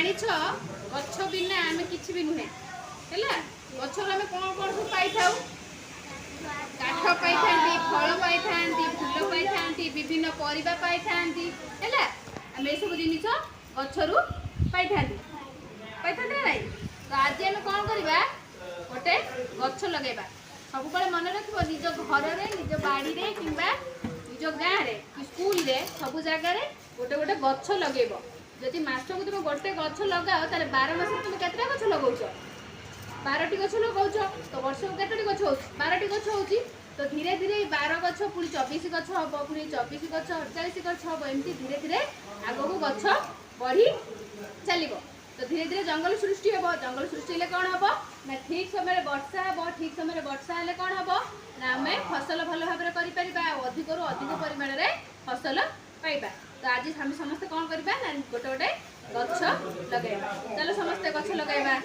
जानिछ गछ बिना आम कि भी नुहे है गछ आम कौन कौन सब पाई था काठ पाई था फल पाई था फूल पाई था विभिन्न परिबा पाई था है आम सब जिन गचरू पाई था ना तो आज आम कौन करवा गोटे गछ लगेगा सब मन रख निज घर निज बाड़ी कि निज गाँव कि स्कूल रे सब जगार गोटे गोटे गछ लगेब जदि मास को तुम गोटे गछ लगाओ ताले 12 मास तुम केतटा गछ लगाउछ 12टी गछ लगाउछ तो वर्ष को केतटी गछ हो 12टी गछ होउची तो धीरे धीरे 12 गछ पुणी 24 गछ हम पुणी 24 गछ 48 गछ हम एमती धीरे धीरे आगो को गछ बढ़ी चलो तो धीरे धीरे जंगल सृष्टि हम जंगल सृष्टि हेले कौन हम ना ठीक समय वर्षा हम ठीक समय वर्षा हेले कौन हम ना आम फसल भल भाव में कर अधिक रू अधिक परिमाण में फसल पाइबा तो आज हम समस्ते कौन करवा ना गोटे गोटे गछ लगेगा चलो समस्ते गछ लगेगा।